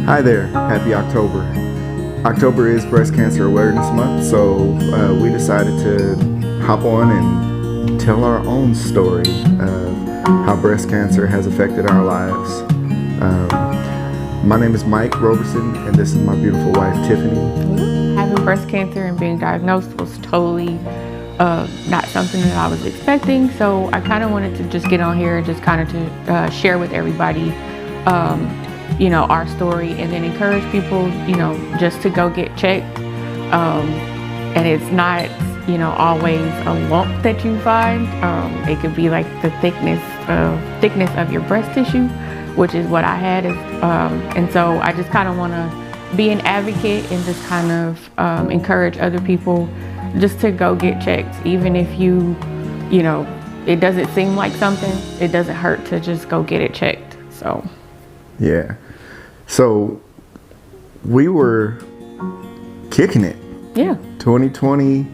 Hi there, happy October. October is Breast Cancer Awareness Month, so we decided to hop on and tell our own story of how breast cancer has affected our lives. My name is Mike Roberson, and this is my beautiful wife, Tiffanie. Having breast cancer and being diagnosed was totally not something that I was expecting, so I kind of wanted to just get on here and just kind of to share with everybody our story, and then encourage people, just to go get checked. And it's not, always a lump that you find. It could be like the thickness of your breast tissue, which is what I had. And so I just kind of want to be an advocate and just kind of encourage other people just to go get checked. Even if it doesn't seem like something, it doesn't hurt to just go get it checked. So. Yeah. So we were kicking it. Yeah. 2020,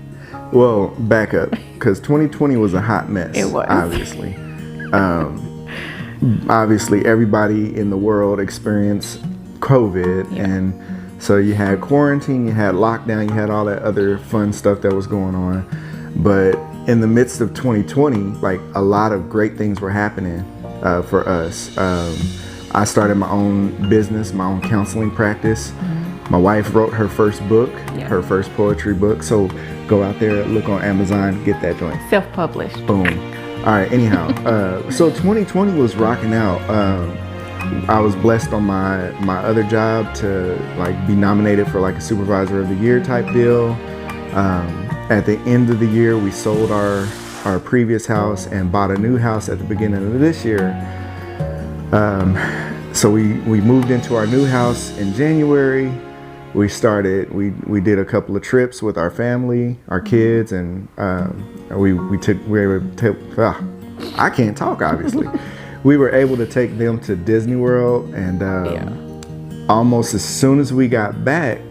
well, back up, because 2020 was a hot mess. It was. Obviously. Obviously, everybody in the world experienced COVID. Yeah. And so you had quarantine, you had lockdown, you had all that other fun stuff that was going on. But in the midst of 2020, like, a lot of great things were happening for us. I started my own business, my own counseling practice. Mm-hmm. My wife wrote her first book, her first poetry book. So go out there, look on Amazon, get that joint. Self-published. Boom. All right, anyhow, so 2020 was rocking out. I was blessed on my other job to be nominated for a Supervisor of the Year type deal. At the end of the year, we sold our previous house and bought a new house at the beginning of this year. So we moved into our new house in January. We did a couple of trips with our family, our kids, and I can't talk, obviously. We were able to take them to Disney World, and almost as soon as we got back,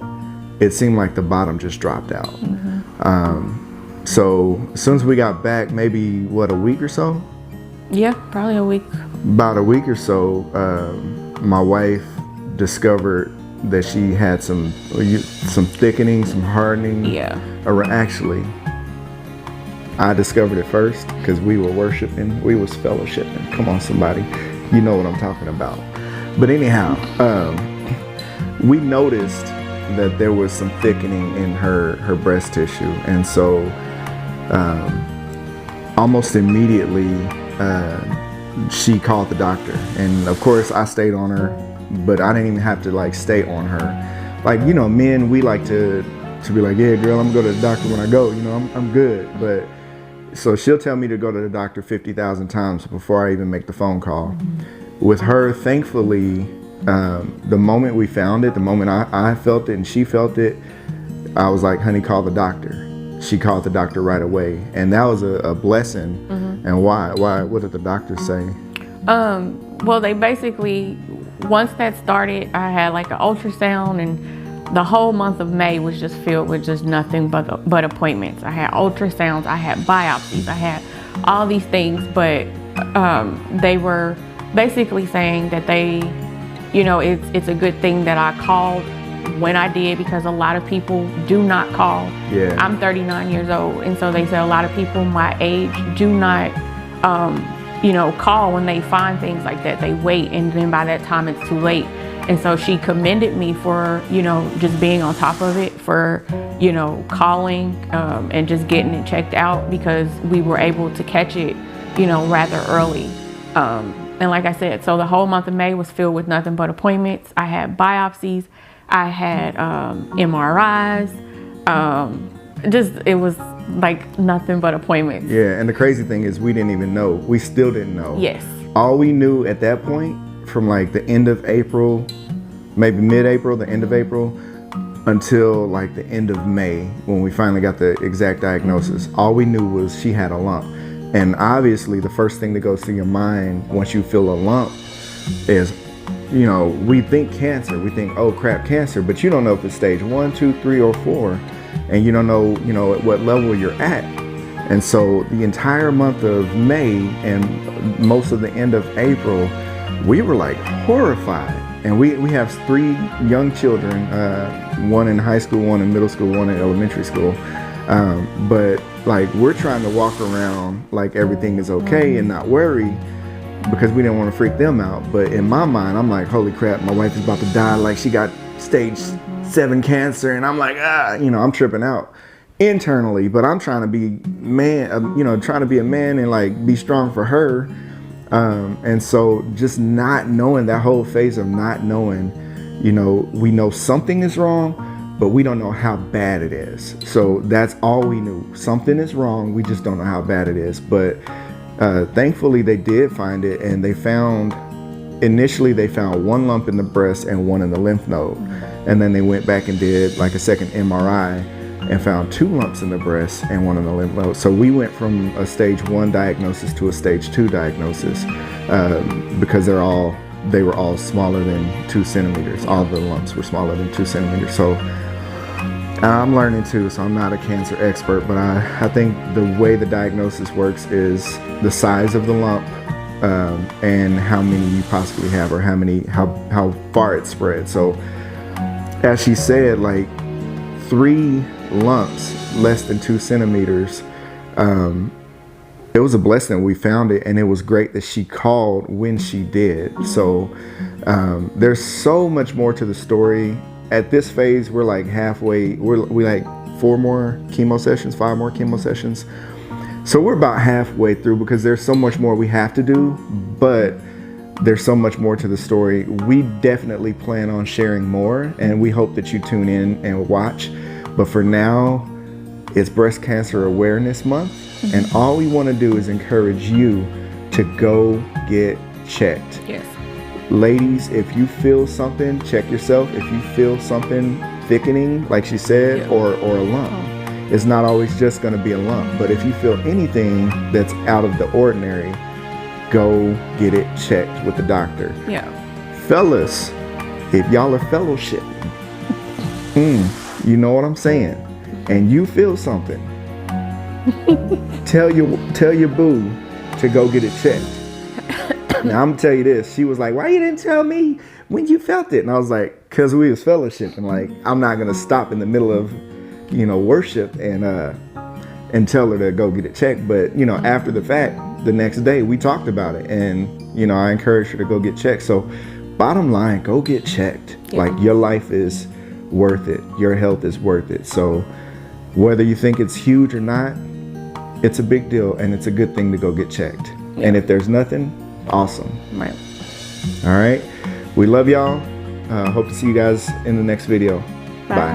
it seemed like the bottom just dropped out. Mm-hmm. So as soon as we got back, maybe a week or so? Yeah, probably a week. About a week or so, my wife discovered that she had some thickening, some hardening. Yeah. Actually, I discovered it first because we were worshiping, we was fellowshipping. Come on, somebody, you know what I'm talking about. But anyhow, we noticed that there was some thickening in her breast tissue, and so almost immediately she called the doctor. And of course I stayed on her, but I didn't even have to stay on her. Men, we like to be like, yeah, girl, I'm gonna go to the doctor when I go, I'm good. But so she'll tell me to go to the doctor 50,000 times before I even make the phone call. Mm-hmm. With her, thankfully, the moment we found it, the moment I felt it and she felt it, I was like, honey, call the doctor. She called the doctor right away, and that was a blessing. Mm-hmm. And why? What did the doctor say? Well, they basically, once that started, I had an ultrasound, and the whole month of May was just filled with just nothing but appointments. I had ultrasounds, I had biopsies, I had all these things, but they were basically saying that it's a good thing that I called when I did, because a lot of people do not call. Yeah. I'm 39 years old, and so they said a lot of people my age do not call when they find things like that. They wait, and then by that time it's too late. And so she commended me for just being on top of it, for calling and just getting it checked out, because we were able to catch it rather early. And like I said, so the whole month of May was filled with nothing but appointments. I had biopsies, I had MRIs, it was nothing but appointments. Yeah, and the crazy thing is we didn't even know. We still didn't know. Yes. All we knew at that point, from the end of April, maybe mid-April, the end of April, until the end of May, when we finally got the exact diagnosis, all we knew was she had a lump. And obviously the first thing that goes through your mind once you feel a lump is, we think cancer. We think, oh crap, cancer, but you don't know if it's stage 1, 2, 3, or 4, and you don't know, at what level you're at. And so the entire month of May and most of the end of April, we were horrified. and we have 3 young children, one in high school, one in middle school, one in elementary school. But like we're trying to walk around like everything is okay and not worry, because we didn't want to freak them out. But in my mind, I'm like, holy crap, my wife is about to die. Like she got stage 7 cancer, and I'm like, I'm tripping out internally. But I'm trying to be trying to be a man and like be strong for her. And so just not knowing, that whole phase of not knowing, we know something is wrong, but we don't know how bad it is. So that's all we knew. Something is wrong. We just don't know how bad it is. But thankfully they did find it, and initially they found 1 lump in the breast and 1 in the lymph node. And then they went back and did like a second MRI and found 2 lumps in the breast and 1 in the lymph node. So we went from a stage 1 diagnosis to a stage 2 diagnosis, because they were all smaller than 2 centimeters. All the lumps were smaller than 2 centimeters. So I'm learning too, so I'm not a cancer expert, but I think the way the diagnosis works is the size of the lump, and how many you possibly have, or how far it spread. So as she said, like 3 lumps less than 2 centimeters. It was a blessing we found it, and it was great that she called when she did. So there's so much more to the story. At this phase, we're like halfway. We like 5 more chemo sessions. So we're about halfway through, because there's so much more we have to do, but there's so much more to the story. We definitely plan on sharing more, and we hope that you tune in and watch. But for now, it's Breast Cancer Awareness Month, and all we want to do is encourage you to go get checked. Yes. Ladies, if you feel something, check yourself. If you feel something thickening, like she said, or a lump, it's not always just going to be a lump. But if you feel anything that's out of the ordinary, go get it checked with the doctor. Yeah. Fellas, if y'all are fellowshipping, you know what I'm saying, and you feel something, tell your boo to go get it checked. Now I'm gonna tell you this. She was like, "Why you didn't tell me when you felt it?" And I was like, "Cause we was fellowshipping. Like, I'm not gonna stop in the middle of, worship and tell her to go get it checked." But after the fact, the next day we talked about it, and I encouraged her to go get checked. So, bottom line, go get checked. Yeah. Like, your life is worth it. Your health is worth it. So, whether you think it's huge or not, it's a big deal, and it's a good thing to go get checked. Yeah. And if there's nothing, awesome. Right. All right. We love y'all. Hope to see you guys in the next video. Bye.